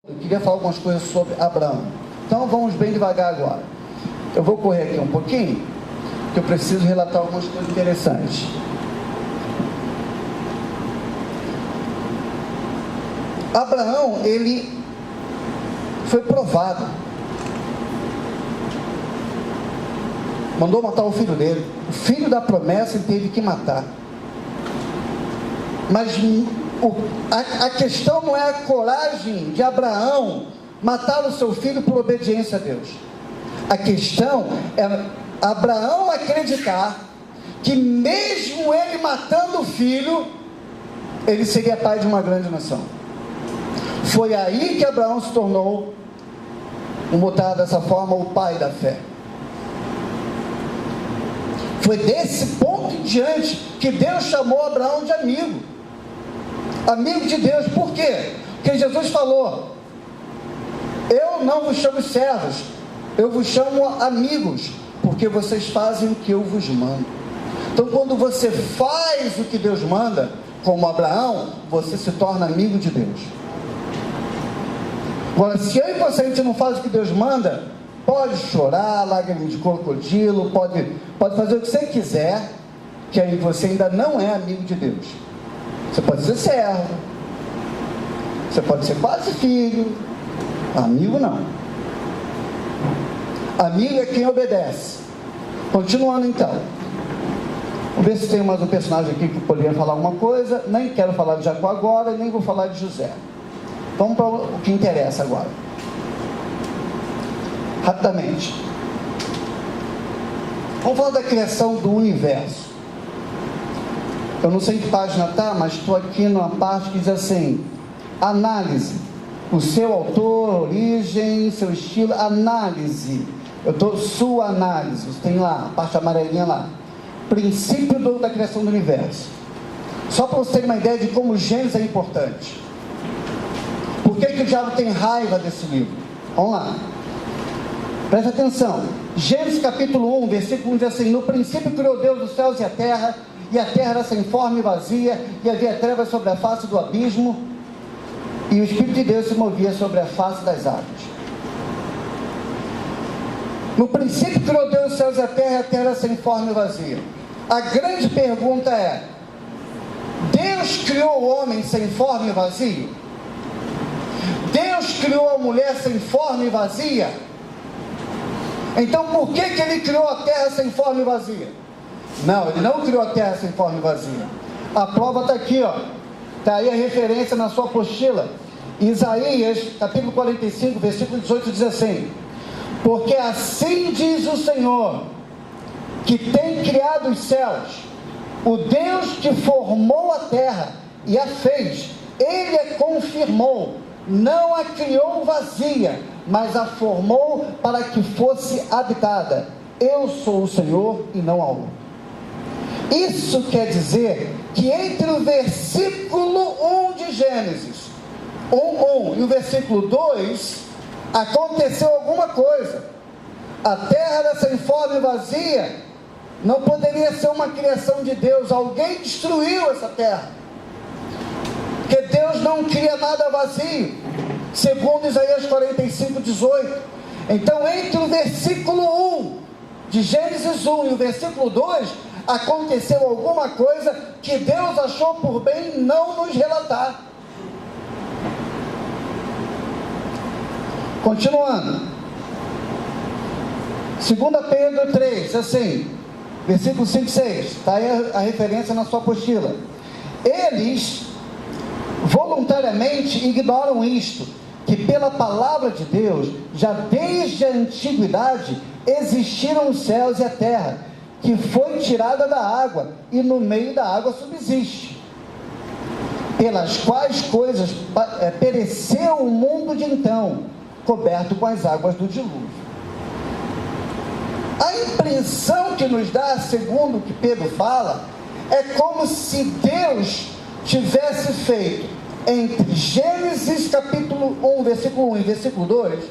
Eu queria falar algumas coisas sobre Abraão. Então vamos bem devagar agora. Eu vou correr aqui um pouquinho, que eu preciso relatar algumas coisas interessantes. Abraão, ele foi provado. Mandou matar o filho dele. O filho da promessa ele teve que matar. Mas a questão não é a coragem de Abraão matar o seu filho por obediência a Deus. A questão é Abraão acreditar que mesmo ele matando o filho, ele seria pai de uma grande nação. Foi aí que Abraão se tornou, vamos botar dessa forma, o pai da fé. Foi desse ponto em diante que Deus chamou Abraão de amigo. Amigo de Deus. Por quê? Porque Jesus falou: eu não vos chamo servos, eu vos chamo amigos, porque vocês fazem o que eu vos mando. Então quando você faz o que Deus manda, como Abraão, você se torna amigo de Deus. Agora, se eu e você, a gente não faz o que Deus manda, pode chorar, lágrimas de crocodilo, pode fazer o que você quiser, que aí você ainda não é amigo de Deus. Você pode ser servo, você pode ser quase filho, amigo não. Amigo é quem obedece. Continuando então, vamos ver se tem mais um personagem aqui que poderia falar alguma coisa. Nem quero falar de Jacó agora, nem vou falar de José. Vamos para o que interessa agora, rapidamente. Vamos falar da criação do universo. Eu não sei em que página está, mas estou aqui numa parte que diz assim: análise, o seu autor, origem, seu estilo, análise. Eu estou, sua análise, tem lá, a parte amarelinha lá, princípio da criação do universo. Só para você ter uma ideia de como Gênesis é importante. Por que o diabo tem raiva desse livro? Vamos lá, presta atenção. Gênesis capítulo 1, versículo 1 diz assim: no princípio criou Deus os céus e a terra era sem forma e vazia, e havia trevas sobre a face do abismo, e o Espírito de Deus se movia sobre a face das águas. No princípio criou Deus os céus e a terra era sem forma e vazia. A grande pergunta é: Deus criou o homem sem forma e vazio? Deus criou a mulher sem forma e vazia? Então por que ele criou a terra sem forma e vazia? Não, ele não criou a terra sem forma e vazia. A prova está aqui, ó. Está aí a referência na sua apostila. Isaías, capítulo 45, versículo 18, diz assim: porque assim diz o Senhor, que tem criado os céus, o Deus que formou a terra e a fez, Ele a confirmou, não a criou vazia, mas a formou para que fosse habitada. Eu sou o Senhor e não há outro. Isso quer dizer que entre o versículo 1 de Gênesis 1 e o versículo 2 aconteceu alguma coisa. A terra era sem forma e vazia, não poderia ser uma criação de Deus. Alguém destruiu essa terra, porque Deus não cria nada vazio, segundo Isaías 45, 18. Então entre o versículo 1 de Gênesis 1 e o versículo 2 aconteceu alguma coisa que Deus achou por bem não nos relatar. Continuando, 2 Pedro 3, assim, versículo 5 e 6, está aí a referência na sua apostila. Eles voluntariamente ignoram isto, que pela palavra de Deus, já desde a antiguidade, existiram os céus e a terra, que foi tirada da água, e no meio da água subsiste, pelas quais coisas pereceu o mundo de então, coberto com as águas do dilúvio. A impressão que nos dá, segundo o que Pedro fala, é como se Deus tivesse feito entre Gênesis capítulo 1, versículo 1 e versículo 2,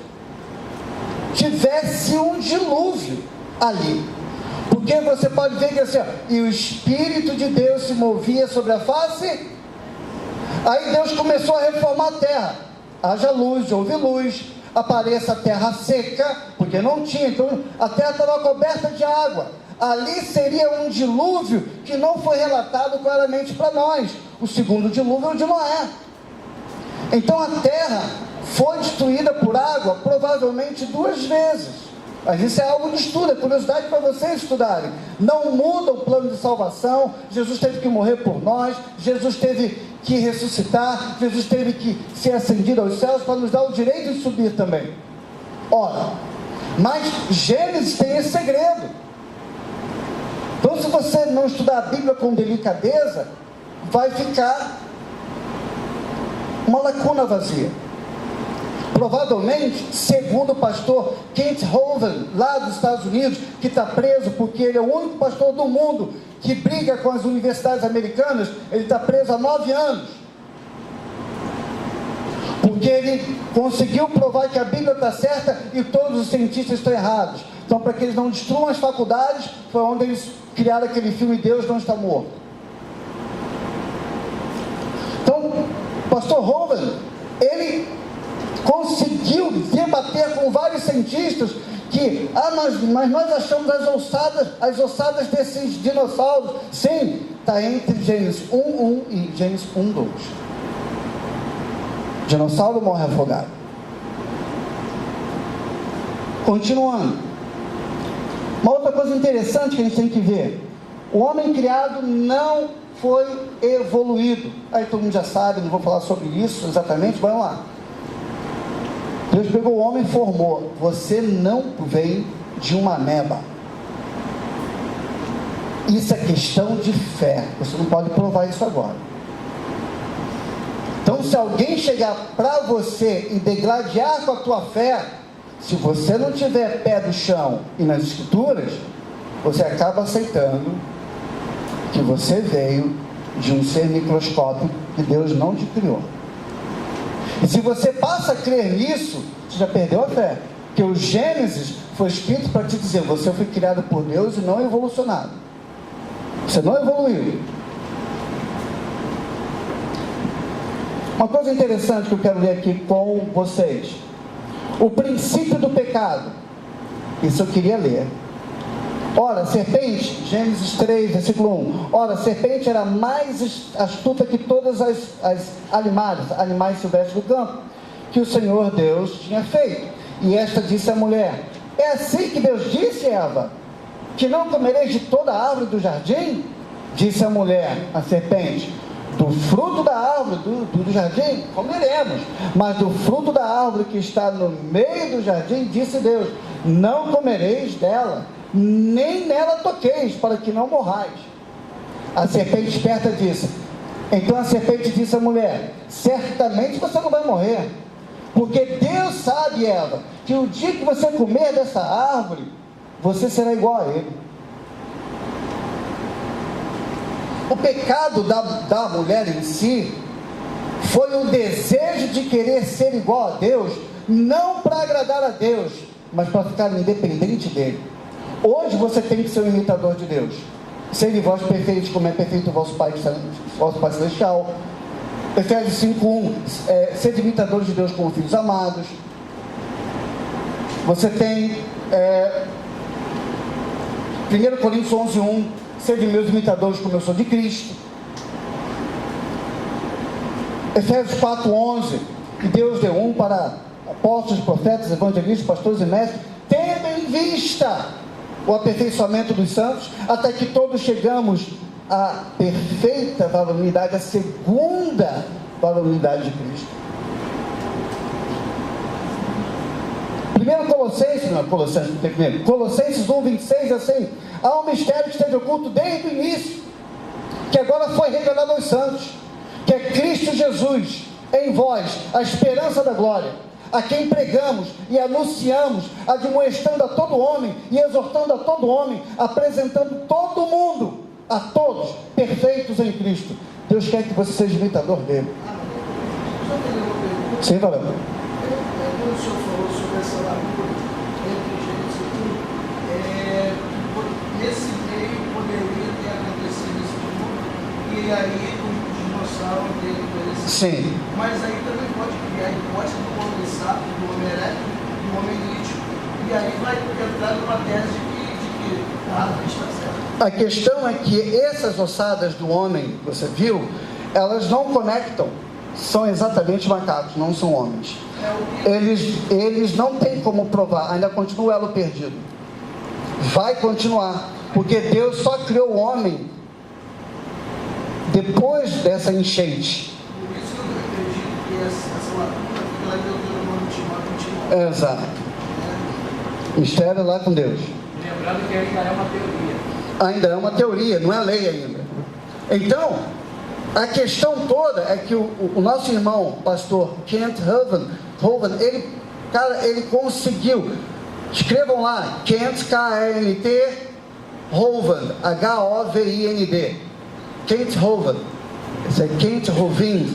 tivesse um dilúvio ali. Porque você pode ver que assim, ó, e o Espírito de Deus se movia sobre a face. Aí Deus começou a reformar a terra. haja luz, houve luz, apareça a terra seca, porque não tinha, então a terra estava coberta de água. Ali seria um dilúvio que não foi relatado claramente para nós. O segundo dilúvio é o de Noé. Então a terra foi destruída por água provavelmente 2 vezes. Mas isso é algo de estudo, é curiosidade para vocês estudarem. Não muda o plano de salvação. Jesus teve que morrer por nós, Jesus teve que ressuscitar, Jesus teve que ser ascendido aos céus para nos dar o direito de subir também. Ora, mas Gênesis tem esse segredo. Então, se você não estudar a Bíblia com delicadeza, vai ficar uma lacuna vazia. Provavelmente, segundo o pastor Kent Hovind, lá dos Estados Unidos, que está preso porque ele é o único pastor do mundo que briga com as universidades americanas, ele está preso há 9 anos. Porque ele conseguiu provar que a Bíblia está certa e todos os cientistas estão errados. Então, para que eles não destruam as faculdades, foi onde eles criaram aquele filme Deus Não Está Morto. Então, o pastor Hovind, ele conseguiu debater com vários cientistas que, mas nós achamos as ossadas desses dinossauros. Sim, está entre Gênesis 1:1 e Gênesis 1:2. Dinossauro morre afogado. Continuando. Uma outra coisa interessante que a gente tem que ver: o homem criado não foi evoluído. Aí todo mundo já sabe, não vou falar sobre isso exatamente, vamos lá. Deus pegou o homem e formou. Você não vem de uma ameba. Isso é questão de fé. Você não pode provar isso agora. Então, se alguém chegar para você e degladiar com a tua fé, se você não tiver pé do chão e nas escrituras, você acaba aceitando que você veio de um ser microscópico que Deus não te criou. E se você passa a crer nisso, você já perdeu a fé. Porque o Gênesis foi escrito para te dizer: você foi criado por Deus e não evolucionado. Você não evoluiu. Uma coisa interessante que eu quero ler aqui com vocês: o princípio do pecado. Isso eu queria ler. Ora, a serpente, Gênesis 3, versículo 1. Ora, a serpente era mais astuta que todas as animais silvestres do campo, que o Senhor Deus tinha feito. E esta disse à mulher: é assim que Deus disse, Eva, que não comereis de toda a árvore do jardim? Disse a mulher, a serpente: do fruto da árvore do jardim comeremos, mas do fruto da árvore que está no meio do jardim, disse Deus: não comereis dela, nem nela toqueis, para que não morrais. A serpente esperta disse. Então a serpente disse à mulher: certamente você não vai morrer, porque Deus sabe, Eva, que o dia que você comer dessa árvore, você será igual a ele. O pecado da mulher em si foi o desejo de querer ser igual a Deus, não para agradar a Deus, mas para ficar independente dele. Hoje você tem que ser um imitador de Deus. Sede vós perfeitos, como é perfeito o vosso Pai Celestial. Efésios 5:1, sede imitadores de Deus como filhos amados. Você tem 1 Coríntios 11:1, sede meus imitadores como eu sou de Cristo. Efésios 4:11, que Deus deu para apóstolos, profetas, evangelistas, pastores e mestres, tendo em vista o aperfeiçoamento dos santos, até que todos chegamos à perfeita varonilidade, a segunda varonilidade de Cristo. 1 Colossenses 1:26, assim: há um mistério que esteve oculto desde o início, que agora foi revelado aos santos, que é Cristo Jesus em vós, a esperança da glória, a quem pregamos e anunciamos, admoestando a todo homem e exortando a todo homem, apresentando todo mundo, a todos, perfeitos em Cristo. Deus quer que você seja imitador dele. Sim, valeu. Quando o senhor falou sobre essa lacuna entre Gênesis e tudo, nesse meio poderia ter acontecido esse tipo, e aí os dinossauros dele, coisa assim. Sim. Mas aí também pode criar a hipótese do homem sábio, do homem elétrico, do homem lítico. E aí vai entrar numa tese de que está certo. A questão é que essas ossadas do homem, você viu, elas não conectam. São exatamente macacos, não são homens. Eles não têm como provar, ainda continua o elo perdido. Vai continuar, porque Deus só criou o homem depois dessa enchente. Por isso que eu acredito que essa lacuna fica lá em Deuteronômio 29. Exato. Mistério lá com Deus. Lembrando que ainda é uma teoria. Ainda é uma teoria, não é lei ainda. Então, a questão toda é que o nosso irmão, pastor Kent Hovind, ele conseguiu. Escrevam lá, Kent, K-E-N-T, Hovind, H-O-V-I-N-D. Kent Hovind. Esse é Kent Hovind.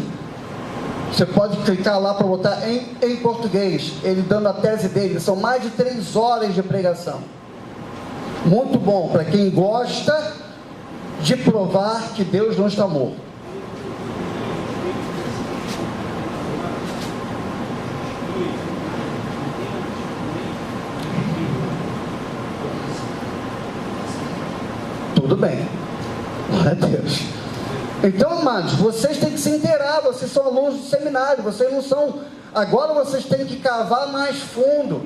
Você pode clicar lá para botar em português, ele dando a tese dele. São mais de 3 horas de pregação. Muito bom para quem gosta de provar que Deus não está morto. Tudo bem. Glória a Deus. Então, amados, vocês têm que se inteirar. Vocês são alunos do seminário. Vocês não são. Agora vocês têm que cavar mais fundo.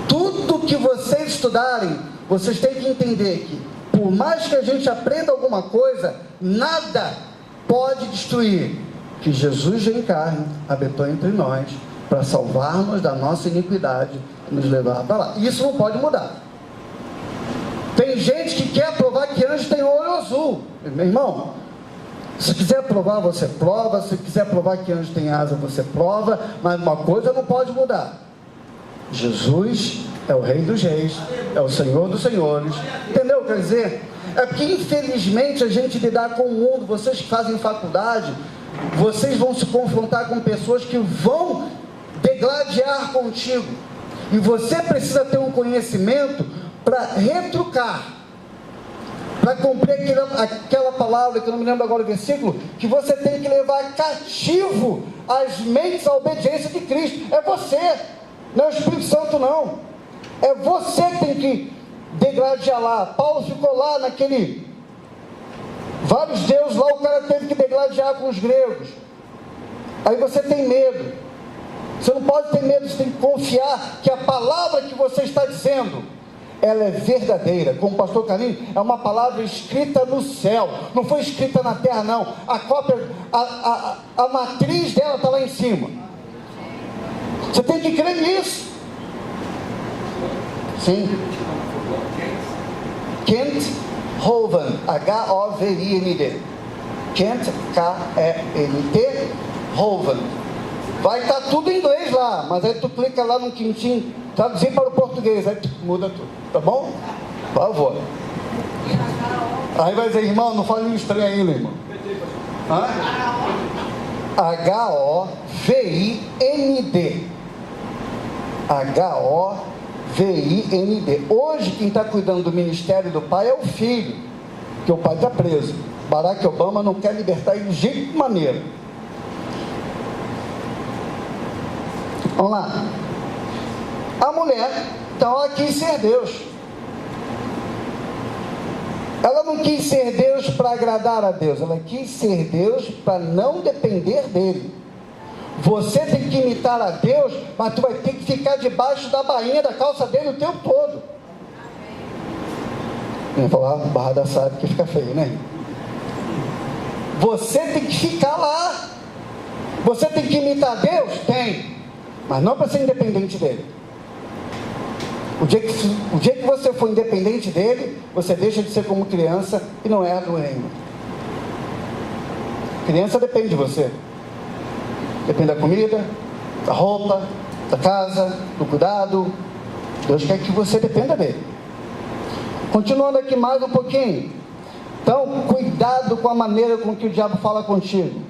Tudo que vocês estudarem, vocês têm que entender que, por mais que a gente aprenda alguma coisa, nada pode destruir que Jesus veio em carne, habitou entre nós, para salvar-nos da nossa iniquidade e nos levar para lá. Isso não pode mudar. Tem gente que quer provar que anjo tem olho azul. Meu irmão, se quiser provar, você prova. Se quiser provar que anjo tem asa, você prova. Mas uma coisa não pode mudar: Jesus é o Rei dos Reis, é o Senhor dos Senhores. Entendeu? Quer dizer, é porque infelizmente a gente lidar com o mundo. Vocês que fazem faculdade, vocês vão se confrontar com pessoas que vão degladiar contigo. E você precisa ter um conhecimento para retrucar, para cumprir aquela palavra, que eu não me lembro agora o versículo, que você tem que levar cativo as mentes à obediência de Cristo. É você, não é o Espírito Santo não. É você que tem que degladiar lá. Paulo ficou lá naquele vários deuses lá, o cara teve que degladiar com os gregos. Aí você tem medo. Você não pode ter medo, você tem que confiar que a palavra que você está dizendo, ela é verdadeira. Como o pastor Carlinhos, é uma palavra escrita no céu, não foi escrita na terra não. A cópia, a matriz dela está lá em cima. Você tem que crer nisso. Sim. Kent Hovind, H-O-V-I-N-D. Kent, K-E-N-T, Hovind. Vai estar tudo em inglês lá, mas aí tu clica lá no quintinho, traduzir para o português, aí tu muda tudo, tá bom? Por favor. Aí vai dizer, irmão, não fala nenhum estranho ainda, irmão. H-O-V-I-N-D. H-O-V-I-N-D. Hoje quem está cuidando do ministério do pai é o filho, que o pai está preso. Barack Obama não quer libertar ele de jeito de maneira. Vamos lá. A mulher, então, ela quis ser Deus. Ela não quis ser Deus para agradar a Deus. Ela quis ser Deus para não depender dele. Você tem que imitar a Deus, mas tu vai ter que ficar debaixo da bainha da calça dele o tempo todo. Eu ia falar barra da saia porque fica feio, né? Você tem que ficar lá. Você tem que imitar Deus? Tem. Mas não para ser independente dele. O dia que você for independente dele, você deixa de ser como criança e não é do reino. Criança depende de você. Depende da comida, da roupa, da casa, do cuidado. Deus quer que você dependa dele. Continuando aqui mais um pouquinho. Então, cuidado com a maneira com que o diabo fala contigo.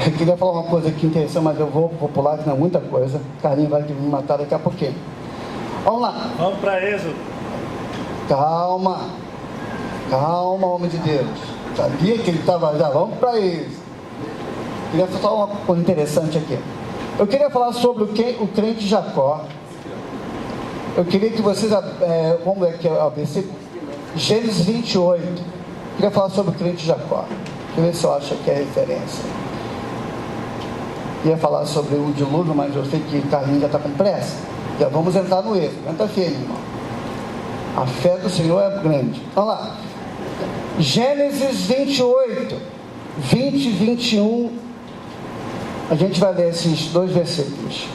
Eu queria falar uma coisa aqui interessante, mas eu vou pular, que não é muita coisa. Carlinhos vai me matar daqui a pouquinho. Vamos lá. Vamos para Êxodo. Calma. Calma, homem de Deus. Sabia que ele estava já, vamos para isso. Queria falar uma coisa interessante aqui. Eu queria falar sobre o crente Jacó. Eu queria que vocês, vamos ler aqui o versículo, Gênesis 28. Eu queria falar sobre o crente Jacó. Deixa eu ver se eu acho que é referência. Ia falar sobre o dilúvio, mas eu sei que o Carlinhos já está com pressa. Já vamos entrar no êxodo. Entra firme, irmão. A fé do Senhor é grande. Vamos lá. Gênesis 28, 20 e 21. A gente vai ler esses dois versículos.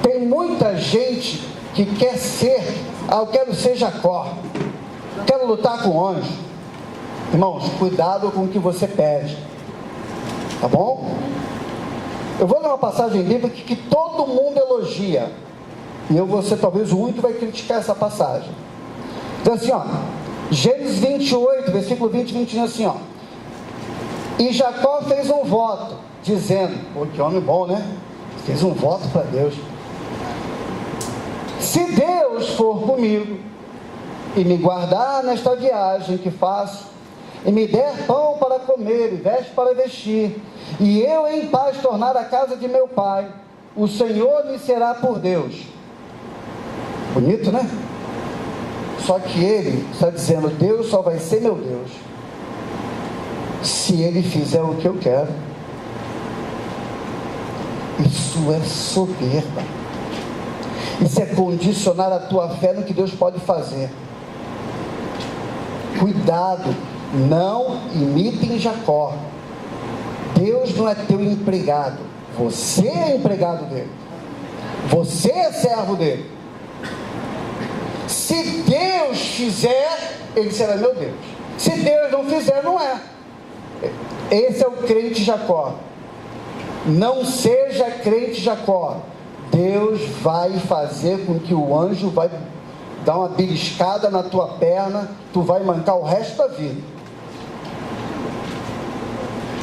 Tem muita gente que quer ser, eu quero ser Jacó, quero lutar com anjo. Irmãos, cuidado com o que você pede, tá bom? Eu vou ler uma passagem bíblica que todo mundo elogia, e eu vou ser talvez o único que vai criticar essa passagem. Então assim, ó, Gênesis 28, versículo 20 e 21, assim, ó. E Jacó fez um voto, dizendo, pô, que homem bom, né? Fez um voto para Deus. Se Deus for comigo e me guardar nesta viagem que faço, e me der pão para comer e veste para vestir, e eu em paz tornar a casa de meu pai, o Senhor me será por Deus. Bonito, né? Só que ele está dizendo, Deus só vai ser meu Deus se ele fizer o que eu quero. Isso é soberba. Isso é condicionar a tua fé no que Deus pode fazer. Cuidado, não imitem Jacó. Deus não é teu empregado, você é empregado dele, você é servo dele. Se Deus fizer, ele será meu Deus. Se Deus não fizer, não é. Esse é o crente Jacó. Não seja crente Jacó. Deus vai fazer com que o anjo vai dar uma beliscada na tua perna, tu vai mancar o resto da vida.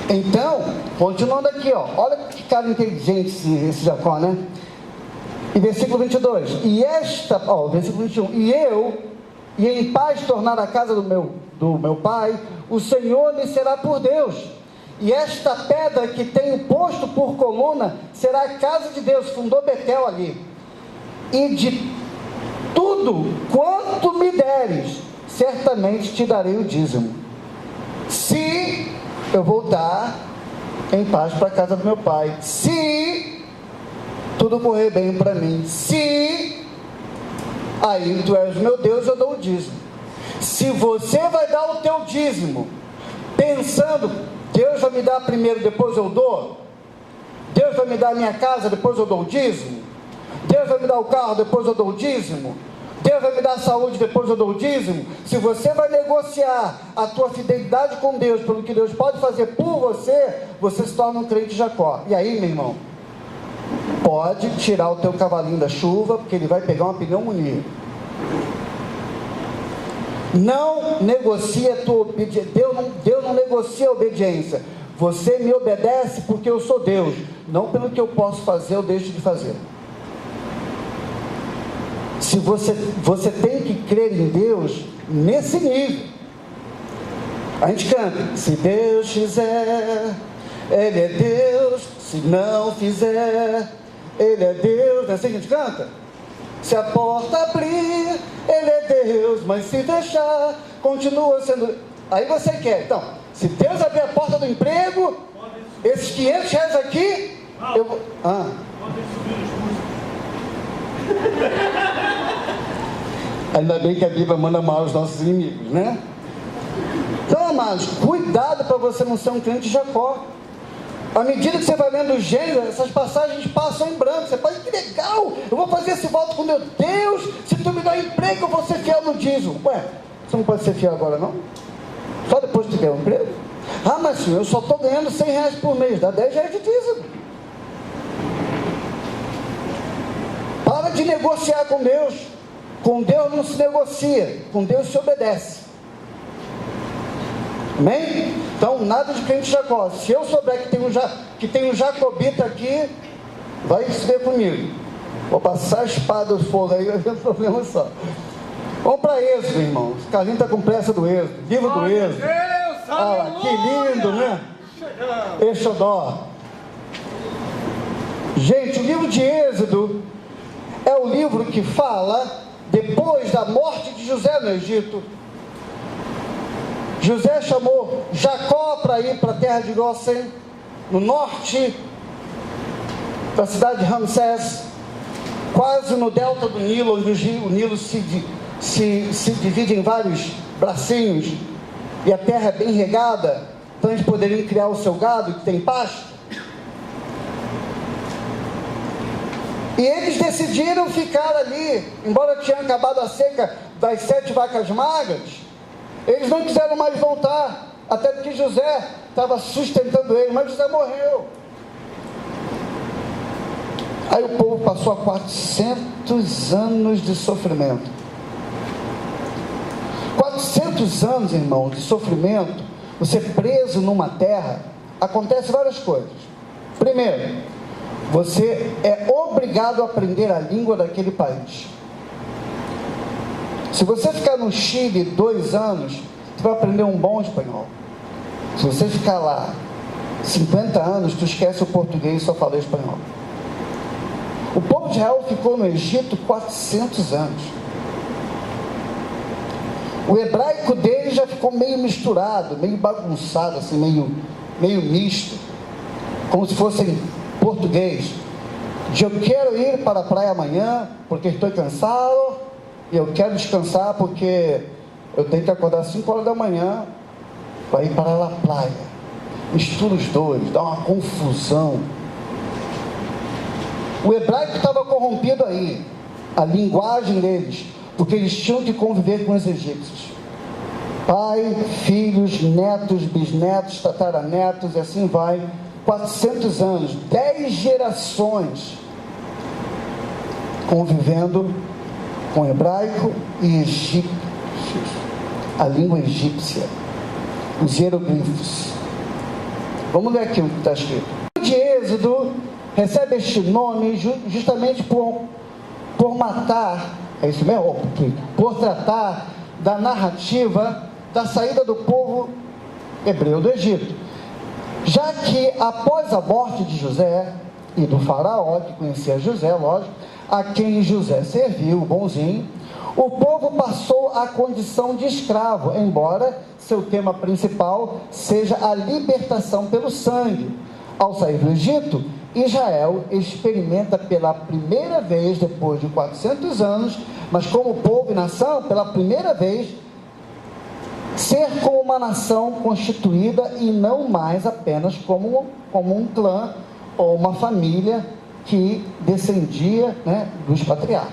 Então, continuando aqui, ó, olha que cara inteligente esse Jacó, né? E versículo 22, versículo 21, e em paz tornar a casa do meu pai, o Senhor lhe será por Deus, e esta pedra que tenho posto por coluna, será a casa de Deus. Fundou Betel ali, e de tudo quanto me deres, certamente te darei o dízimo, se eu voltar em paz para a casa do meu pai, se tudo correr bem para mim, se aí tu és meu Deus, eu dou o dízimo. Se você vai dar o teu dízimo pensando, Deus vai me dar primeiro, depois eu dou, Deus vai me dar a minha casa, depois eu dou o dízimo, Deus vai me dar o carro, depois eu dou o dízimo, Deus vai me dar a saúde, depois eu dou o dízimo. Se você vai negociar a tua fidelidade com Deus pelo que Deus pode fazer por você, você se torna um crente Jacó. E aí, meu irmão, pode tirar o teu cavalinho da chuva, porque ele vai pegar uma pneumonia. Não negocia a tua obediência. Deus não negocia a obediência. Você me obedece porque eu sou Deus, não pelo que eu posso fazer ou deixo de fazer. Se você tem que crer em Deus nesse nível. A gente canta, se Deus fizer, Ele é Deus, se não fizer, Ele é Deus. Não é assim que a gente canta? Se a porta abrir, Ele é Deus, mas se fechar, continua sendo. Aí você quer, então, se Deus abrir a porta do emprego, esses 500 reais aqui, eu vou. Ainda bem que a Bíblia manda mal os nossos inimigos, né? Então, amados, cuidado para você não ser um crente Jacó. À medida que você vai lendo o Gênesis, essas passagens passam em branco. Você fala, que legal, eu vou fazer esse voto com meu Deus, se tu me dá emprego, eu vou ser fiel no dízimo. Ué, você não pode ser fiel agora não? Só depois que tu tiver um emprego? Ah, mas senhor, eu só estou ganhando 100 reais por mês, dá 10 reais de dízimo. Para de negociar com Deus. Com Deus não se negocia, com Deus se obedece. Amém? Então, nada de crente Jacó. Se eu souber que tem um jacobita aqui, vai se ver comigo. Vou passar a espada do fogo aí, vai ter um problema só. Vamos para Êxodo, irmãos. Carlinhos está com pressa do Êxodo. Viva do Êxodo. Olha, que lindo, né? Exodó. Gente, o livro de Êxodo é o livro que fala depois da morte de José no Egito. José chamou Jacó para ir para a terra de Gósen, no norte da cidade de Ramsés, quase no delta do Nilo, onde o Nilo se divide em vários bracinhos, e a terra é bem regada, então eles poderiam criar o seu gado, que tem pasto. E eles decidiram ficar ali, embora tinha acabado a seca das 7 vacas magras, eles não quiseram mais voltar, até porque José estava sustentando eles, mas José morreu. Aí o povo passou a 400 anos de sofrimento. 400 anos, irmão, de sofrimento, você preso numa terra, acontece várias coisas. Primeiro, você é obrigado a aprender a língua daquele país. Se você ficar no Chile 2 anos, você vai aprender um bom espanhol. Se você ficar lá 50 anos, tu esquece o português e só fala espanhol. O povo de Israel ficou no Egito 400 anos. O hebraico dele já ficou meio misturado, meio bagunçado, assim, meio misto, como se fossem português. Eu quero ir para a praia amanhã porque estou cansado, e eu quero descansar porque eu tenho que acordar às 5 horas da manhã para ir para a praia. Mistura os dois, dá uma confusão. O hebraico estava corrompido aí, a linguagem deles, porque eles tinham que conviver com os egípcios. Pai, filhos, netos, bisnetos, tataranetos, e assim vai, 400 anos, 10 gerações convivendo com hebraico e egípcios, a língua egípcia, os hieroglifos. Vamos ler aqui o que está escrito. O de Êxodo recebe este nome justamente por matar, é isso mesmo? Por tratar da narrativa da saída do povo hebreu do Egito. Já que após a morte de José e do faraó, que conhecia José, lógico, a quem José serviu, bonzinho, o povo passou à condição de escravo, embora seu tema principal seja a libertação pelo sangue. Ao sair do Egito, Israel experimenta pela primeira vez, depois de 400 anos, mas como povo e nação, pela primeira vez, ser como uma nação constituída e não mais apenas como um clã ou uma família que descendia, né, dos patriarcas.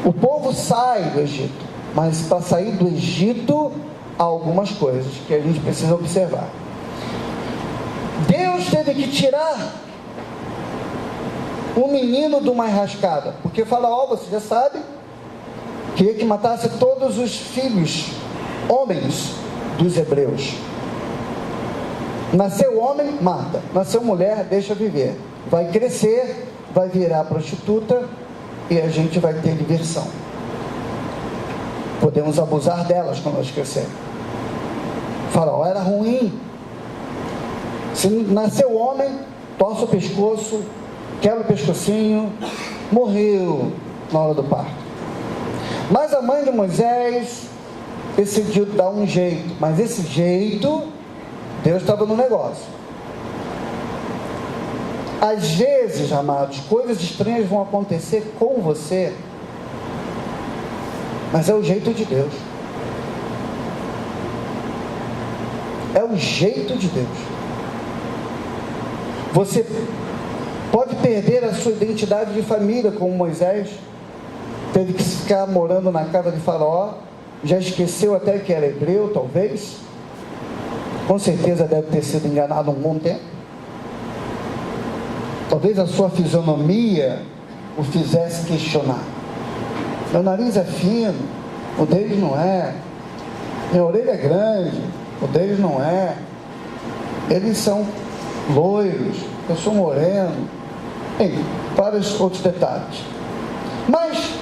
O povo sai do Egito, mas para sair do Egito há algumas coisas que a gente precisa observar. Deus teve que tirar o menino de uma enrascada, porque Faraó, você já sabe, queria que matasse todos os filhos, homens dos hebreus. Nasceu homem, mata. Nasceu mulher, deixa viver. Vai crescer, vai virar prostituta e a gente vai ter diversão. Podemos abusar delas quando elas crescerem. Faraó era ruim. Se nasceu homem, torce o pescoço, quebra o pescocinho, morreu na hora do parto. Mas a mãe de Moisés decidiu dar um jeito, mas esse jeito, Deus estava no negócio. Às vezes, amados, coisas estranhas vão acontecer com você, mas é o jeito de Deus. É o jeito de Deus. Você pode perder a sua identidade de família, como Moisés teve que ficar morando na casa de Faraó, já esqueceu até que era hebreu, talvez. Com certeza deve ter sido enganado um bom tempo. Talvez a sua fisionomia o fizesse questionar. Meu nariz é fino, o deles não é. Minha orelha é grande, o deles não é. Eles são loiros, eu sou moreno. Bem, vários outros detalhes. Mas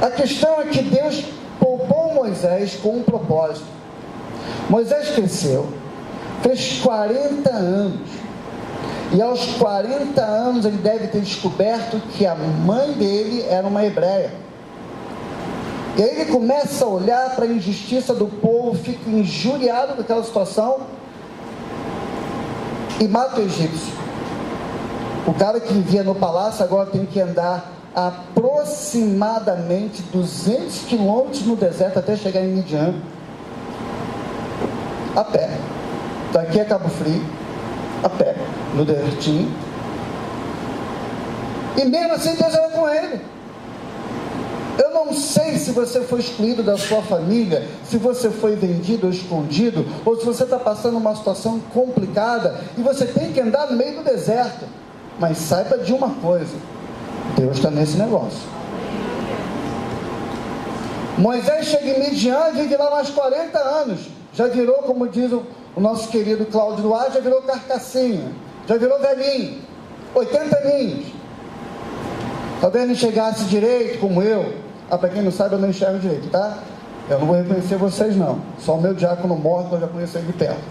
a questão é que Deus poupou Moisés com um propósito. Moisés cresceu, fez 40 anos, e aos 40 anos ele deve ter descoberto que a mãe dele era uma hebreia. E aí ele começa a olhar para a injustiça do povo, fica injuriado com aquela situação e mata o egípcio. O cara que vivia no palácio agora tem que andar aproximadamente 200 quilômetros no deserto até chegar em Midian, a pé. Daqui a Cabo Frio, a pé, no desertinho. E mesmo assim Deus era com ele. Eu não sei se você foi excluído da sua família, se você foi vendido ou escondido, ou se você está passando uma situação complicada e você tem que andar no meio do deserto. Mas saiba de uma coisa: Deus está nesse negócio. Moisés chega em Midian e vive lá mais 40 anos. Já virou, como diz o nosso querido Cláudio Duarte, já virou carcassinha, já virou velhinho, 80 aninhos. Talvez não chegasse direito como eu. Para quem não sabe, eu não enxergo direito, tá? Eu não vou reconhecer vocês não. Só o meu diácono morto eu já conheço ele de perto.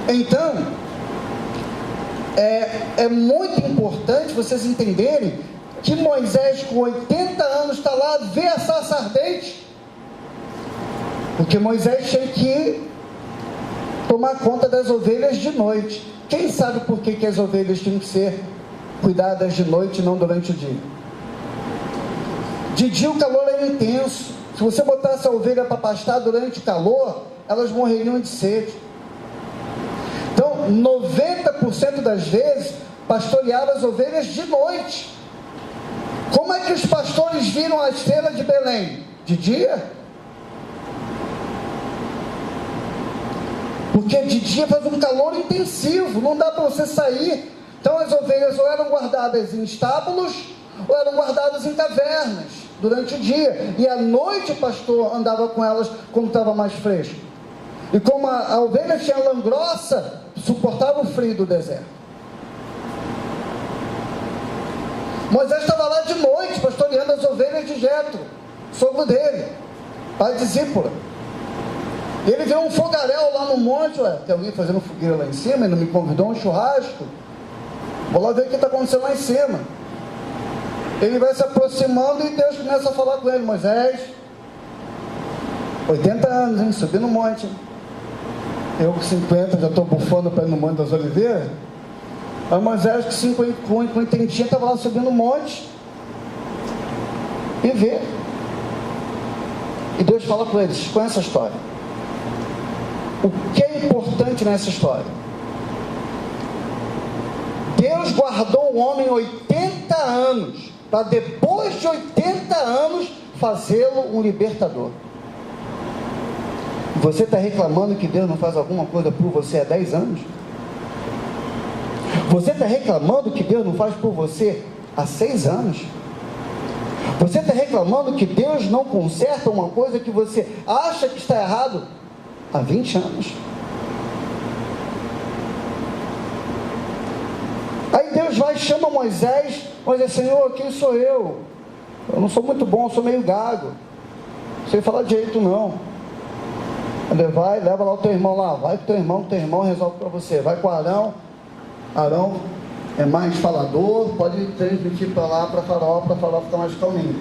Então, é muito importante vocês entenderem que Moisés com 80 anos está lá, vê a sarça ardente, porque Moisés tinha que tomar conta das ovelhas de noite. Quem sabe por que as ovelhas tinham que ser cuidadas de noite e não durante o dia? De dia o calor era intenso. Se você botasse a ovelha para pastar durante o calor, elas morreriam de sede. Então, 90% das vezes, pastoreava as ovelhas de noite. Como é que os pastores viram a estrela de Belém? De dia? Porque de dia faz um calor intensivo, não dá para você sair. Então as ovelhas ou eram guardadas em estábulos, ou eram guardadas em cavernas durante o dia, e à noite o pastor andava com elas quando estava mais fresco. E como a ovelha tinha lã grossa, suportava o frio do deserto. Moisés estava lá de noite pastoreando as ovelhas de Jetro, sogro dele, pai de Zípora. E ele viu um fogaréu lá no monte. Tem alguém fazendo fogueira lá em cima, ele não me convidou a um churrasco, vou lá ver o que está acontecendo lá em cima. Ele vai se aproximando e Deus começa a falar com ele: Moisés, 80 anos, hein? Subir no monte. Eu com 50 já estou bufando para ir no Monte das Oliveiras. Aí Moisés com 50 estava lá subindo o monte e vê. E Deus fala com eles: conhece a história. O que é importante nessa história? Deus guardou o homem 80 anos, para depois de 80 anos fazê-lo um libertador. Você está reclamando que Deus não faz alguma coisa por você há 10 anos? Você está reclamando que Deus não faz por você há 6 anos? Você está reclamando que Deus não conserta uma coisa que você acha que está errado há 20 anos? Aí Deus vai e chama Moisés. Moisés: Senhor, quem sou eu? Eu não sou muito bom, eu sou meio gago, não sei falar direito não. Ele vai, leva lá o teu irmão lá, vai com o teu irmão resolve para você. Vai com Arão é mais falador, pode transmitir para lá, para Faraó ficar mais calminho.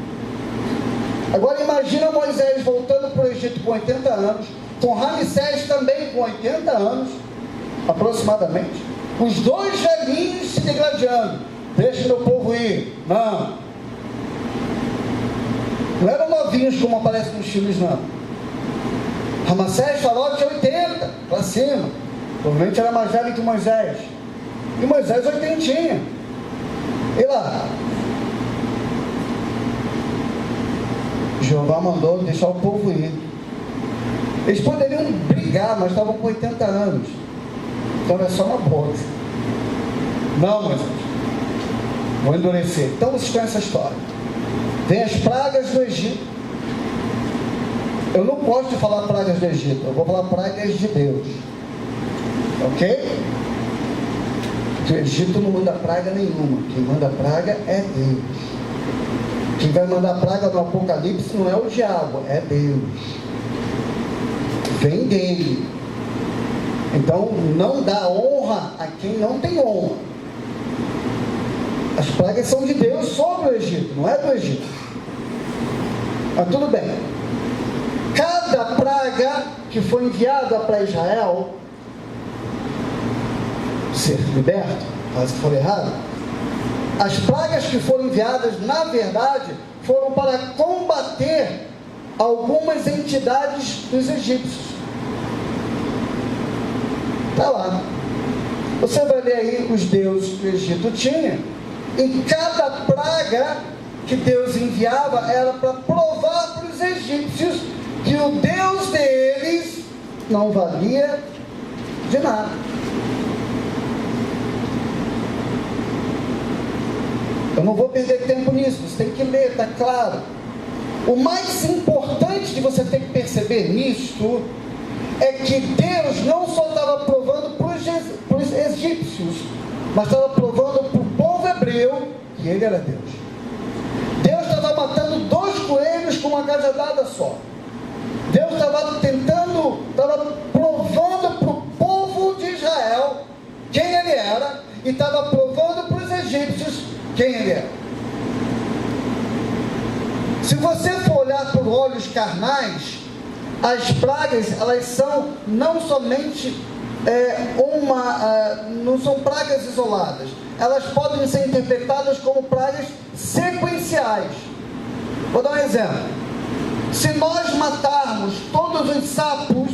Agora imagina Moisés voltando para o Egito com 80 anos, com Ramsés também com 80 anos, aproximadamente, os dois velhinhos se degladiando: deixa meu povo ir. Não eram novinhos como aparece nos filmes, não. Ramsés falou que tinha 80 para cima, provavelmente era mais velho que Moisés, e Moisés 80. E lá Jeová mandou deixar o povo ir. Eles poderiam brigar, mas estavam com 80 anos, então é só uma boa. Não, Moisés, vou endurecer. Então vocês conhecem essa história. Vem as pragas do Egito. Eu não gosto de falar pragas do Egito, eu vou falar pragas de Deus, ok? O Egito não manda praga nenhuma, quem manda praga é Deus. Quem vai mandar praga no Apocalipse não é o diabo, é Deus. vem dele. Então não dá honra a quem não tem honra. As pragas são de Deus sobre o Egito, não é do Egito. Mas tudo bem. Cada praga que foi enviada para Israel ser liberto, quase que falei errado. As pragas que foram enviadas, na verdade, foram para combater algumas entidades dos egípcios. Está lá. Você vai ver aí os deuses que o Egito tinha. E cada praga que Deus enviava era para provar para os egípcios que o Deus deles não valia de nada. Eu não vou perder tempo nisso, você tem que ler, está claro. O mais importante de você ter que perceber nisto é que Deus não só estava provando para os egípcios, mas estava provando para o povo hebreu que ele era Deus. Deus estava matando 2 coelhos com uma cajadada só. Deus estava provando para o povo de Israel quem ele era, e estava provando para os egípcios quem ele era. Se você for olhar por olhos carnais, as pragas, elas são não somente não são pragas isoladas, elas podem ser interpretadas como pragas sequenciais. Vou dar um exemplo. Se nós matarmos todos os sapos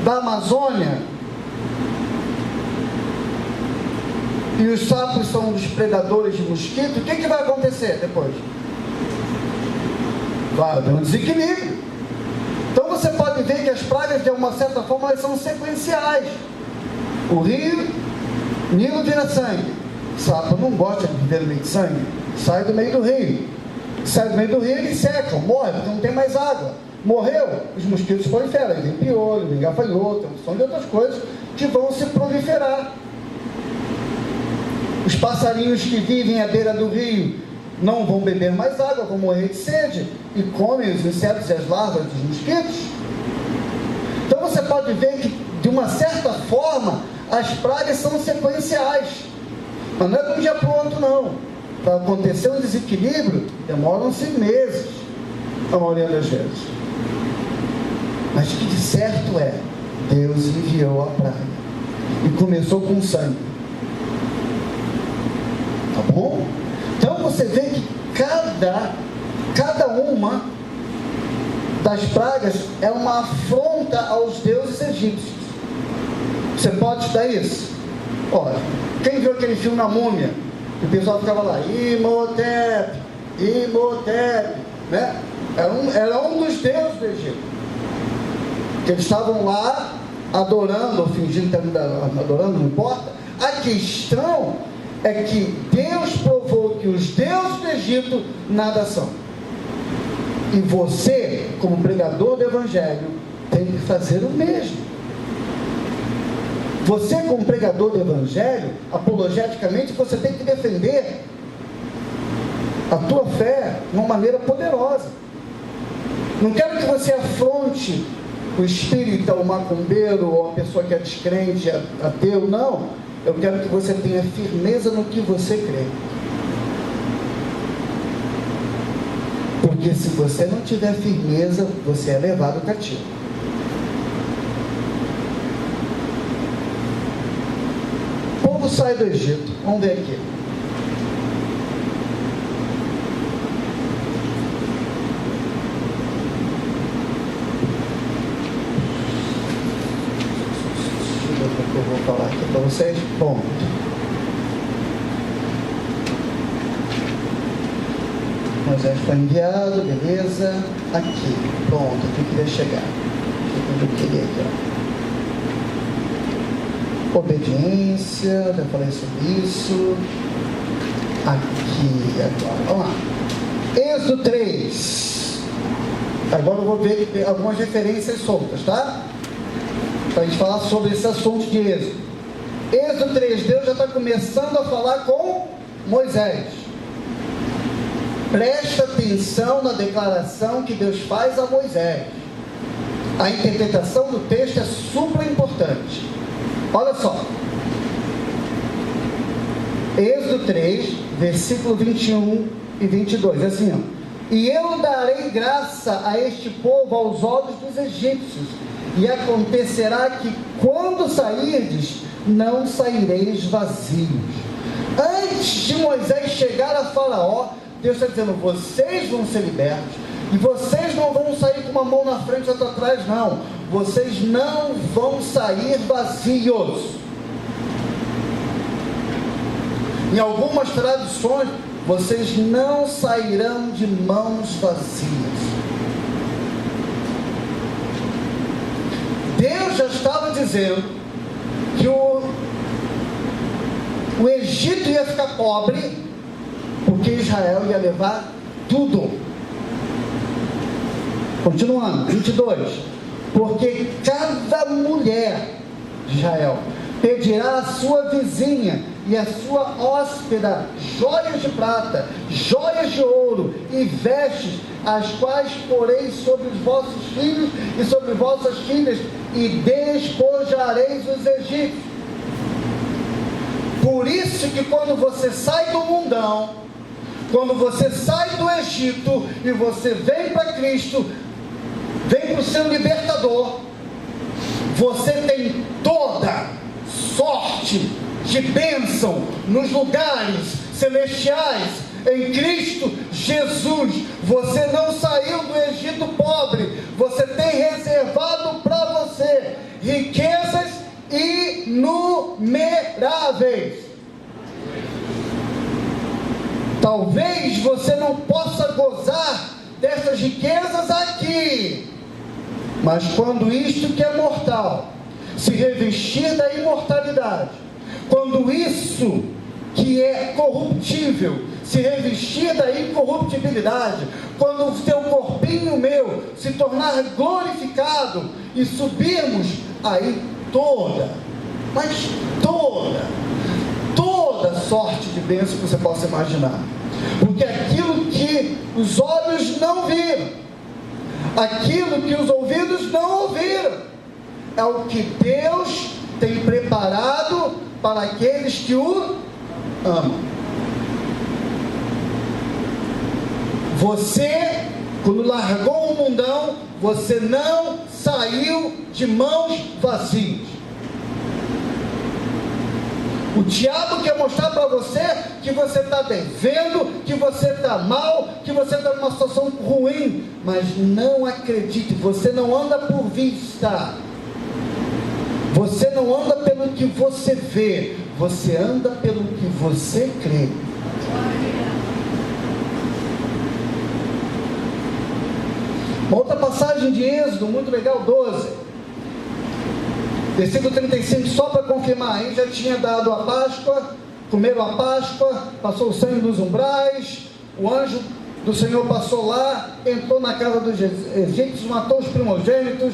da Amazônia, e os sapos são os predadores de mosquito, o que vai acontecer depois? Vai haver um desequilíbrio. Então você pode ver que as pragas, de uma certa forma, elas são sequenciais. O rio Nilo vira sangue. O sapo não gosta de viver no meio de sangue, sai do meio do rio. Sai do meio do rio, eles secam, morre, porque não tem mais água. Morreu, os mosquitos proliferam, vem piolho, vem gafanhoto, são de outras coisas que vão se proliferar. Os passarinhos que vivem à beira do rio não vão beber mais água, vão morrer de sede e comem os insetos e as larvas dos mosquitos. Então você pode ver que, de uma certa forma, as pragas são sequenciais, mas não é de um dia para o outro, não. Para acontecer um desequilíbrio, demoram-se meses, a maioria das vezes. Mas o que de certo é, Deus enviou a praga e começou com sangue. Tá bom? Então você vê que cada uma das pragas é uma afronta aos deuses egípcios. Você pode estudar isso? Olha, quem viu aquele filme Na Múmia? O pessoal ficava lá, Imhotep, né? Era um dos deuses do Egito. Que eles estavam lá adorando, ou fingindo que estavam adorando, não importa. A questão é que Deus provou que os deuses do Egito nada são. E você, como pregador do Evangelho, tem que fazer o mesmo. Você, como pregador do Evangelho, apologeticamente, você tem que defender a tua fé de uma maneira poderosa. Não quero que você afronte o espírita, o macumbeiro, ou a pessoa que é descrente, ateu, não. Eu quero que você tenha firmeza no que você crê. Porque se você não tiver firmeza, você é levado cativo. O povo sai do Egito. Vamos ver aqui. Eu vou falar aqui para vocês. Ponto. Moisés foi enviado, beleza. Aqui, pronto, aqui eu queria chegar. Aqui eu queria aqui, ó. Obediência, já falei sobre isso. Aqui agora, vamos lá. Êxodo 3. Agora eu vou ver algumas referências soltas, tá? Para a gente falar sobre esse assunto de Êxodo. Êxodo 3, Deus já está começando a falar com Moisés. Presta atenção na declaração que Deus faz a Moisés. A interpretação do texto é super importante. Olha só. Êxodo 3, versículo 21 e 22, é assim, ó. E eu darei graça a este povo aos olhos dos egípcios, e acontecerá que quando sairdes, não saireis vazios. Antes de Moisés chegar a Faraó, Deus está dizendo, vocês vão ser libertos, e vocês não vão sair com uma mão na frente e outra atrás, não. Vocês não vão sair vazios. Em algumas traduções, vocês não sairão de mãos vazias. Deus já estava dizendo que o Egito ia ficar pobre, porque Israel ia levar tudo. Continuando, 22. Porque cada mulher de Israel pedirá à sua vizinha e à sua hóspeda joias de prata, joias de ouro e vestes, as quais porei sobre os vossos filhos e sobre vossas filhas, e despojareis os egípcios. Por isso que quando você sai do mundão, quando você sai do Egito e você vem para Cristo, vem para o seu libertador, você tem toda sorte de bênção nos lugares celestiais em Cristo Jesus. Você não saiu do Egito pobre, você tem reservado para você riquezas inumeráveis. Talvez você não possa gozar dessas riquezas aqui, mas quando isto que é mortal se revestir da imortalidade, quando isso que é corruptível se revestir da incorruptibilidade, quando o seu corpinho meu se tornar glorificado e subirmos, aí toda sorte de bênção que você possa imaginar, porque aquilo que os olhos não viram, aquilo que os ouvidos não ouviram, é o que Deus tem preparado para aqueles que o amam. Você, quando largou o mundão, você não saiu de mãos vazias. O diabo quer mostrar para você que você está devendo, que você está mal, que você está numa situação ruim, mas não acredite, você não anda por vista, você não anda pelo que você vê, você anda pelo que você crê. Uma outra passagem de Êxodo, muito legal, 12, versículo 35, só para confirmar, aí já tinha dado a Páscoa, comeram a Páscoa, passou o sangue nos umbrais, o anjo do Senhor passou lá, entrou na casa dos egípcios, matou os primogênitos.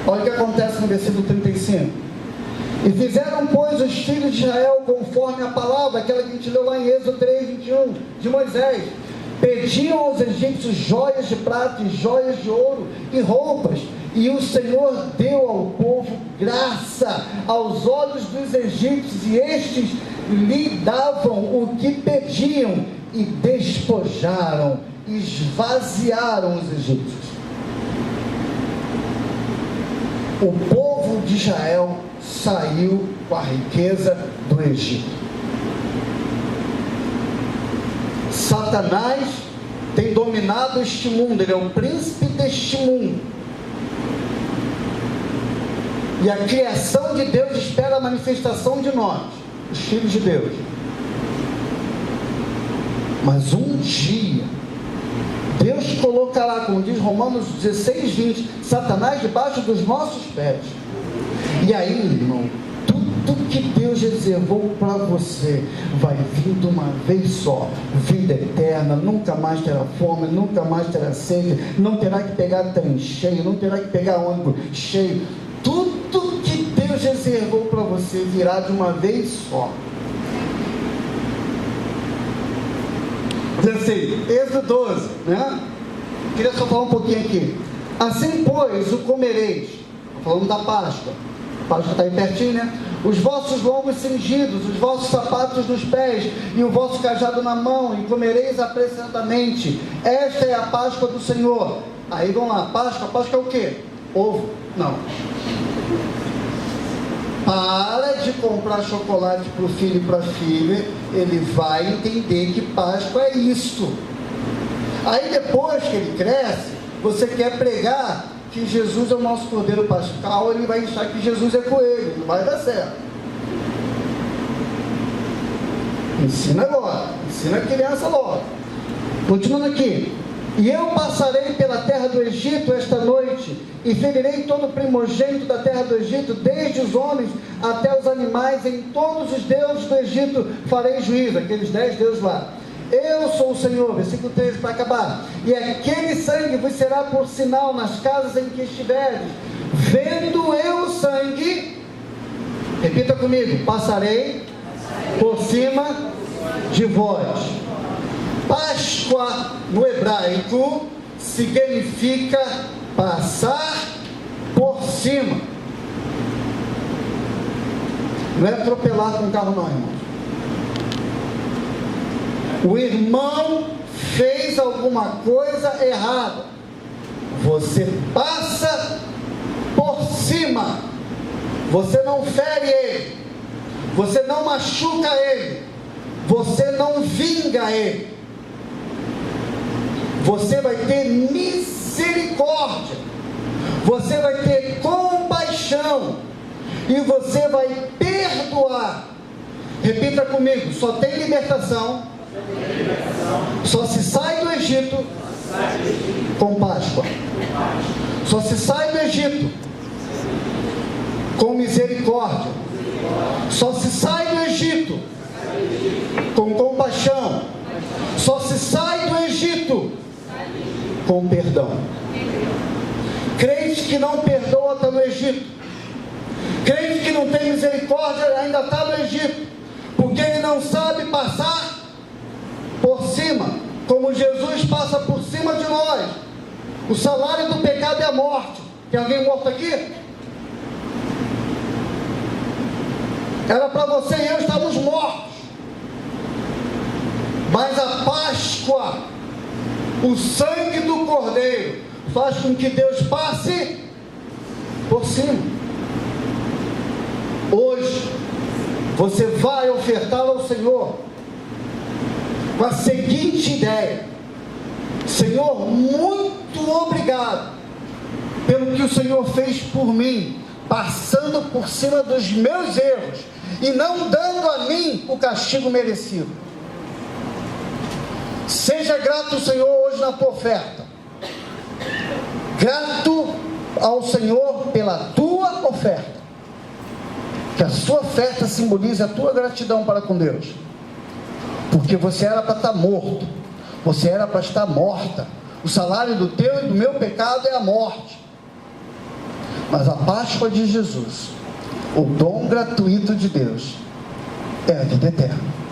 Olha o que acontece no versículo 35. E fizeram, pois, os filhos de Israel conforme a palavra, aquela que a gente leu lá em Êxodo 3, 21, de Moisés. Pediam aos egípcios joias de prata e joias de ouro e roupas, e o Senhor deu ao povo graça aos olhos dos egípcios, e estes lhe davam o que pediam, e despojaram, esvaziaram os egípcios. O povo de Israel saiu com a riqueza do Egito. Satanás tem dominado este mundo, ele é o príncipe deste mundo. E a criação de Deus espera a manifestação de nós, os filhos de Deus. Mas um dia, Deus colocará, como diz Romanos 16, 20, Satanás debaixo dos nossos pés. E aí, irmão, tudo que Deus reservou para você vai vir de uma vez só. Vida eterna, nunca mais terá fome, nunca mais terá sede, não terá que pegar trem cheio, não terá que pegar ônibus cheio. Tudo que Deus reservou para você virá de uma vez só. Diz assim, Êxodo 12, né? Queria só falar um pouquinho aqui. Assim, pois, o comereis. Falando da Páscoa. A Páscoa está aí pertinho, né? Os vossos lombos cingidos, os vossos sapatos nos pés e o vosso cajado na mão, e comereis apressadamente. Esta é a Páscoa do Senhor. Aí vamos lá, Páscoa é o quê? Ovo? Não. Para de comprar chocolate para o filho e para a filha, ele vai entender que Páscoa é isto. Aí depois que ele cresce, você quer pregar que Jesus é o nosso Cordeiro Pascal, ele vai achar que Jesus é coelho, não vai dar certo. Ensina agora, ensina a criança logo. Continuando aqui. E eu passarei pela terra do Egito esta noite, e ferirei todo o primogênito da terra do Egito, desde os homens até os animais, em todos os deuses do Egito farei juízo, aqueles 10 deuses lá. Eu sou o Senhor, versículo 13 para acabar. E aquele sangue vos será por sinal nas casas em que estiveres. Vendo eu o sangue, repita comigo, passarei por cima de vós. Páscoa no hebraico significa passar por cima. Não é atropelar com o carro não, irmão. O irmão fez alguma coisa errada, você passa por cima, você não fere ele, você não machuca ele, você não vinga ele, você vai ter misericórdia, você vai ter compaixão, e você vai perdoar. Repita comigo, só tem libertação, só se sai do Egito com Páscoa, só se sai do Egito com misericórdia, só se sai do Egito com compaixão, só se sai do Egito com perdão. Crente que não perdoa está no Egito, crente que não tem misericórdia ainda está no Egito, porque ele não sabe passar por cima, como Jesus passa por cima de nós. O salário do pecado é a morte. Tem alguém morto aqui? Era para você e eu estarmos mortos, mas a Páscoa, o sangue do Cordeiro, faz com que Deus passe por cima. Hoje você vai ofertar ao Senhor com a seguinte ideia: Senhor, muito obrigado pelo que o Senhor fez por mim, passando por cima dos meus erros e não dando a mim o castigo merecido. Seja grato, Senhor, hoje na tua oferta. Grato ao Senhor pela tua oferta. Que a sua oferta simbolize a tua gratidão para com Deus. Porque você era para estar morto, você era para estar morta. O salário do teu e do meu pecado é a morte. Mas a Páscoa de Jesus, o dom gratuito de Deus, é a vida eterna.